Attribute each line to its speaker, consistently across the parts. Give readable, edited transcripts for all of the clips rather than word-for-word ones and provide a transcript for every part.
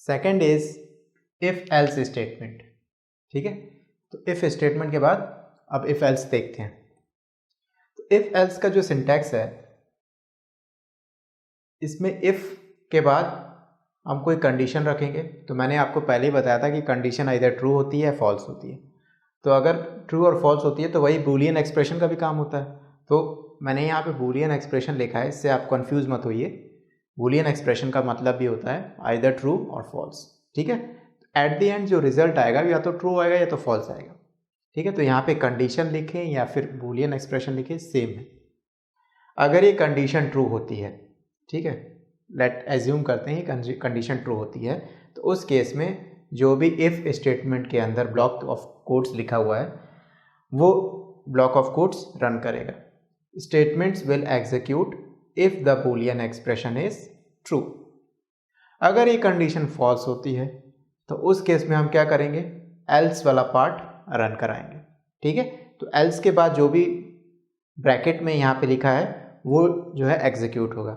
Speaker 1: Second is if else statement. ठीक है, तो इफ स्टेटमेंट के बाद अब इफ एल्स देखते हैं। तो इफ एल्स का जो सिंटैक्स है, इसमें इफ के बाद हम कोई कंडीशन रखेंगे। तो मैंने आपको पहले ही बताया था कि कंडीशन इधर ट्रू होती है फॉल्स होती है। तो अगर ट्रू और फॉल्स होती है तो वही बूलियन एक्सप्रेशन का भी काम होता है। तो मैंने यहाँ पे बूलियन एक्सप्रेशन लिखा है, इससे आप कंफ्यूज मत होइए। बूलियन एक्सप्रेशन का मतलब भी होता है आइदर ट्रू और फॉल्स। ठीक है, एट द एंड जो रिजल्ट आएगा या तो ट्रू आएगा या तो फॉल्स आएगा। ठीक है, तो यहाँ पे कंडीशन लिखें या फिर बूलियन एक्सप्रेशन लिखें, सेम है। अगर ये कंडीशन ट्रू होती है, ठीक है, लेट एज्यूम करते हैं कंडीशन ट्रू होती है, तो उस केस में जो भी इफ स्टेटमेंट के अंदर ब्लॉक ऑफ कोड्स लिखा हुआ है वो ब्लॉक ऑफ कोड्स रन करेगा। Statements will execute if the boolean expression is true. अगर ये कंडीशन फॉल्स होती है तो उस केस में हम क्या करेंगे, एल्स वाला पार्ट रन कराएंगे। ठीक है, तो एल्स के बाद जो भी ब्रैकेट में यहाँ पे लिखा है वो जो है एग्जीक्यूट होगा।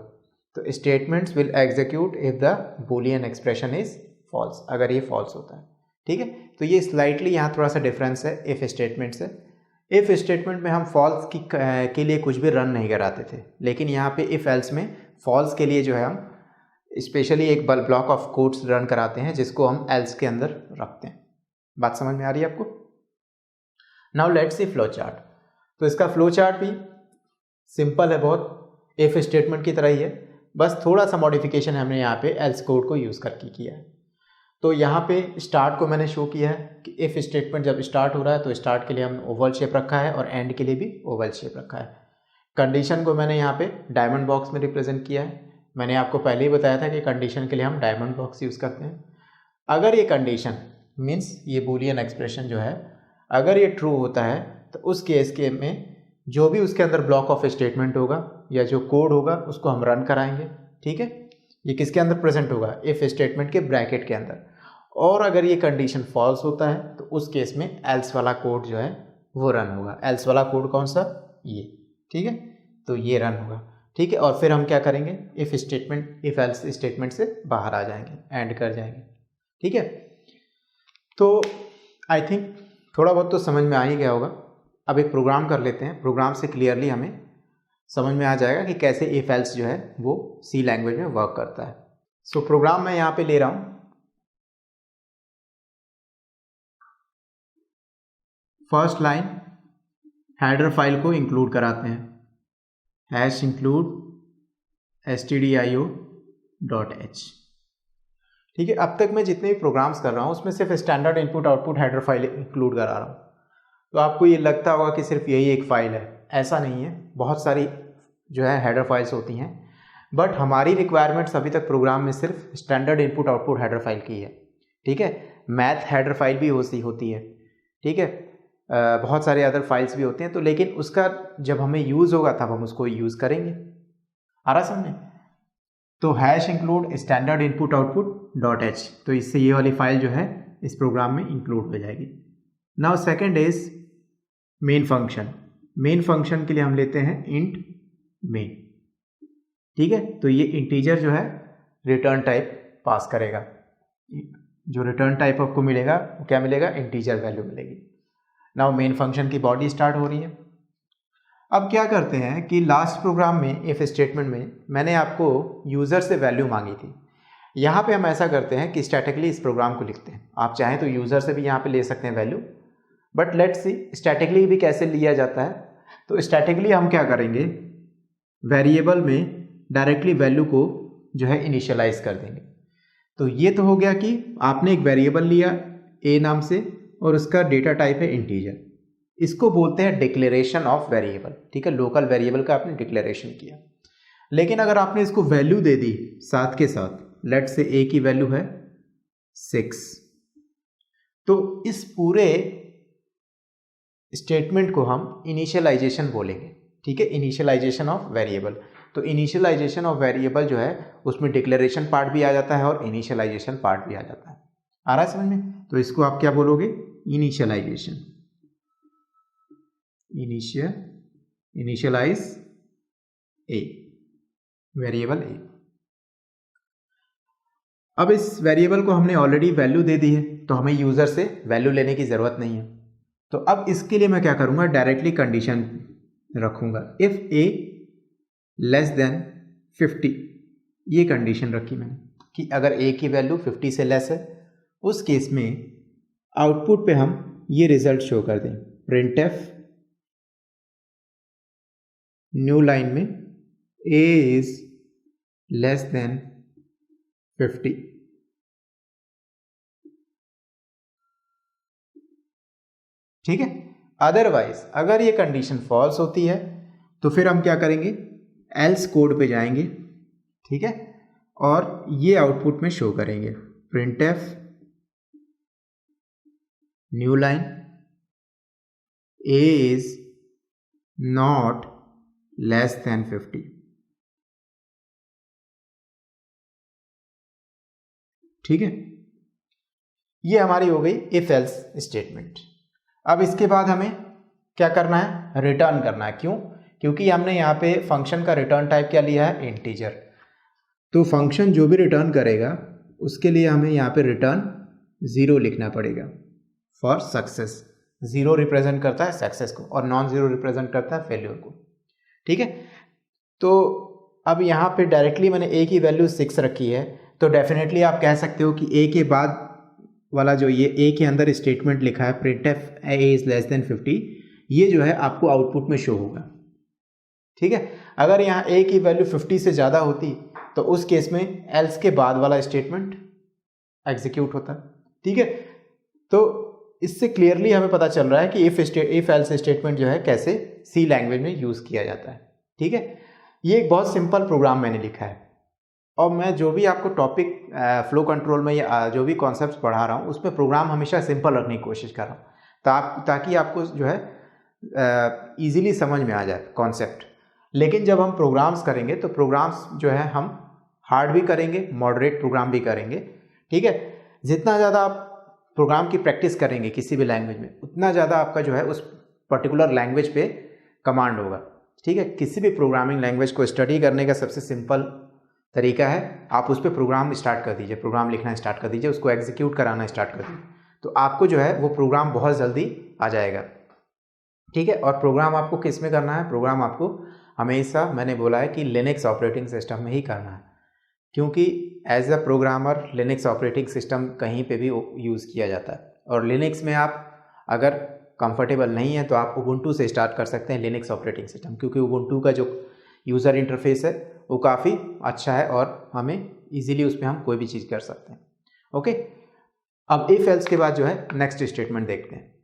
Speaker 1: तो statements will execute if the boolean expression is false, अगर ये फॉल्स होता है। ठीक है, तो ये स्लाइटली यहाँ थोड़ा सा डिफरेंस है इफ स्टेटमेंट से। इफ स्टेटमेंट में हम फॉल्स के लिए कुछ भी रन नहीं कराते थे, लेकिन यहाँ पे इफ एल्स में फॉल्स के लिए जो है हम स्पेशली एक ब्लॉक ऑफ कोड्स रन कराते हैं जिसको हम एल्स के अंदर रखते हैं। बात समझ में आ रही है आपको? Now let's see flow chart. तो इसका फ्लो चार्ट भी सिंपल है बहुत, इफ स्टेटमेंट की तरह ही है, बस थोड़ा सा मॉडिफिकेशन हमने यहाँ पे एल्स कोड को यूज़ करके किया है। तो यहाँ पे स्टार्ट को मैंने शो किया है कि इफ स्टेटमेंट जब स्टार्ट हो रहा है तो स्टार्ट के लिए हमने ओवल शेप रखा है और एंड के लिए भी ओवल शेप रखा है। कंडीशन को मैंने यहाँ पे डायमंड बॉक्स में रिप्रेजेंट किया है। मैंने आपको पहले ही बताया था कि कंडीशन के लिए हम डायमंड बॉक्स यूज़ करते हैं। अगर ये कंडीशन मीन्स ये बूलियन एक्सप्रेशन जो है अगर ये ट्रू होता है तो उस केस के में जो भी उसके अंदर ब्लॉक ऑफ स्टेटमेंट होगा या जो कोड होगा उसको हम रन कराएंगे। ठीक है, ये किसके अंदर प्रेजेंट होगा, इफ स्टेटमेंट के ब्रैकेट के अंदर। और अगर ये कंडीशन फॉल्स होता है तो उस केस में एल्स वाला कोड जो है वो रन होगा। एल्स वाला कोड कौन सा, ये। ठीक है, तो ये रन होगा। ठीक है, और फिर हम क्या करेंगे, if statement if else statement से बाहर आ जाएंगे, एंड कर जाएंगे। ठीक है, तो आई थिंक थोड़ा बहुत तो समझ में आ ही गया होगा। अब एक प्रोग्राम कर लेते हैं, प्रोग्राम से क्लियरली हमें समझ में आ जाएगा कि कैसे इफ एल्स जो है वो सी लैंग्वेज में वर्क करता है। सो प्रोग्राम मैं यहाँ पे ले रहा हूँ। फर्स्ट लाइन हेडर फाइल को इंक्लूड कराते हैं, हैश इंक्लूड stdio.h। ठीक है, अब तक मैं जितने भी प्रोग्राम्स कर रहा हूँ उसमें सिर्फ standard input output header file include करा रहा हूँ। तो आपको ये लगता होगा कि सिर्फ यही एक फाइल है, ऐसा नहीं है, बहुत सारी जो है हेडर फाइल्स होती हैं। बट हमारी रिक्वायरमेंट्स अभी तक प्रोग्राम में सिर्फ standard input output header file की है। ठीक है, मैथ हेडर फाइल भी होती है। ठीक है, बहुत सारे अदर फाइल्स भी होते हैं, तो लेकिन उसका जब हमें यूज़ होगा तब हम उसको यूज़ करेंगे। आ रहा समझे? तो hash include standard input output dot H, तो इससे ये वाली फाइल जो है इस प्रोग्राम में इंक्लूड हो जाएगी। Now second is main function. Main function के लिए हम लेते हैं इंट मेन। ठीक है, तो ये इंटीजर जो है रिटर्न टाइप पास करेगा। जो रिटर्न टाइप आपको मिलेगा वो क्या मिलेगा, इंटीजर वैल्यू मिलेगी। नाउ मेन फंक्शन की बॉडी स्टार्ट हो रही है। अब क्या करते हैं कि लास्ट प्रोग्राम में इफ स्टेटमेंट में मैंने आपको यूज़र से वैल्यू मांगी थी। यहाँ पे हम ऐसा करते हैं कि स्टैटिकली इस प्रोग्राम को लिखते हैं। आप चाहें तो यूज़र से भी यहाँ पे ले सकते हैं value, but let's see statically भी कैसे लिया जाता है। तो स्टैटिकली हम क्या करेंगे, वेरिएबल में डायरेक्टली वैल्यू को जो है इनिशियलाइज कर देंगे। तो ये तो हो गया कि आपने एक वेरिएबल लिया ए नाम से और उसका डेटा टाइप है इंटीजर। इसको बोलते हैं डिक्लेरेशन ऑफ वेरिएबल। ठीक है, लोकल वेरिएबल का आपने डिक्लेरेशन किया। लेकिन अगर आपने इसको वैल्यू दे दी साथ के साथ, लेट्स से ए की वैल्यू है 6, तो इस पूरे स्टेटमेंट को हम इनिशियलाइजेशन बोलेंगे। ठीक है, इनिशियलाइजेशन ऑफ वेरिएबल। तो इनिशियलाइजेशन ऑफ वेरिएबल जो है उसमें डिक्लेरेशन पार्ट भी आ जाता है और इनिशियलाइजेशन पार्ट भी आ जाता है। आ रहा है समझ में? तो इसको आप क्या बोलोगे, इनिशियलाइजेशन, इनिशियलाइज ए, वेरिएबल ए। अब इस वेरिएबल को हमने ऑलरेडी वैल्यू दे दी है, तो हमें यूज़र से वैल्यू लेने की ज़रूरत नहीं है। तो अब इसके लिए मैं क्या करूँगा, डायरेक्टली कंडीशन रखूँगा, इफ़ ए लेस देन 50, ये कंडीशन रखी मैंने कि अगर ए की वैल्यू 50 से लेस है, उस केस में आउटपुट पे हम ये रिजल्ट शो कर दें, printf न्यू लाइन में a इज लेस देन 50। ठीक है। अदरवाइज अगर ये कंडीशन फॉल्स होती है तो फिर हम क्या करेंगे, एल्स कोड पे जाएंगे, ठीक है, और ये आउटपुट में शो करेंगे, printf new line a is not less than 50। ठीक है, ये हमारी हो गई इफ एल्स स्टेटमेंट। अब इसके बाद हमें क्या करना है, रिटर्न करना है। क्यों? क्योंकि हमने यहाँ पे फंक्शन का रिटर्न टाइप क्या लिया है, इंटीजर। तो फंक्शन जो भी रिटर्न करेगा उसके लिए हमें यहाँ पे रिटर्न 0 लिखना पड़ेगा फॉर सक्सेस। 0 रिप्रेजेंट करता है सक्सेस को और नॉन 0 रिप्रेजेंट करता है फेल्यूर को। ठीक है, तो अब यहाँ पे डायरेक्टली मैंने a की वैल्यू 6 रखी है, तो डेफिनेटली आप कह सकते हो कि a के बाद वाला जो ये a के अंदर स्टेटमेंट लिखा है printf a is less than 50, ये जो है आपको आउटपुट में शो होगा। ठीक है, अगर यहाँ a की वैल्यू 50 से ज़्यादा होती तो उस केस में एल्स के बाद वाला स्टेटमेंट एग्जीक्यूट होता। ठीक है, तो इससे क्लियरली हमें पता चल रहा है कि इफ एल्स स्टेटमेंट जो है कैसे सी लैंग्वेज में यूज़ किया जाता है। ठीक है, ये एक बहुत सिंपल प्रोग्राम मैंने लिखा है और मैं जो भी आपको टॉपिक फ्लो कंट्रोल में या जो भी कॉन्सेप्ट्स पढ़ा रहा हूँ उसमें प्रोग्राम हमेशा सिंपल रखने की कोशिश कर रहा हूँ ताकि आपको जो है ईजिली समझ में आ जाए कॉन्सेप्ट। लेकिन जब हम प्रोग्राम्स करेंगे तो प्रोग्राम्स जो है हम हार्ड भी करेंगे, मॉडरेट प्रोग्राम भी करेंगे। ठीक है, जितना ज़्यादा आप प्रोग्राम की प्रैक्टिस करेंगे किसी भी लैंग्वेज में, उतना ज़्यादा आपका जो है उस पर्टिकुलर लैंग्वेज पे कमांड होगा। ठीक है, किसी भी प्रोग्रामिंग लैंग्वेज को स्टडी करने का सबसे सिंपल तरीका है आप उस पर प्रोग्राम स्टार्ट कर दीजिए, प्रोग्राम लिखना स्टार्ट कर दीजिए, उसको एग्जीक्यूट कराना स्टार्ट कर दीजिए, तो आपको जो है वो प्रोग्राम बहुत जल्दी आ जाएगा। ठीक है, और प्रोग्राम आपको किस में करना है, प्रोग्राम आपको हमेशा मैंने बोला है कि लिनक्स ऑपरेटिंग सिस्टम में ही करना है, क्योंकि as a programmer Linux operating system कहीं पे भी यूज़ किया जाता है। और लिनक्स में आप अगर कंफर्टेबल नहीं है तो आप उबुंटू से स्टार्ट कर सकते हैं लिनक्स ऑपरेटिंग सिस्टम, क्योंकि उबुंटू का जो यूज़र इंटरफेस है वो काफ़ी अच्छा है और हमें इजीली उसमें हम कोई भी चीज़ कर सकते हैं। ओके, अब इफ एल्स के बाद जो है नेक्स्ट स्टेटमेंट देखते हैं।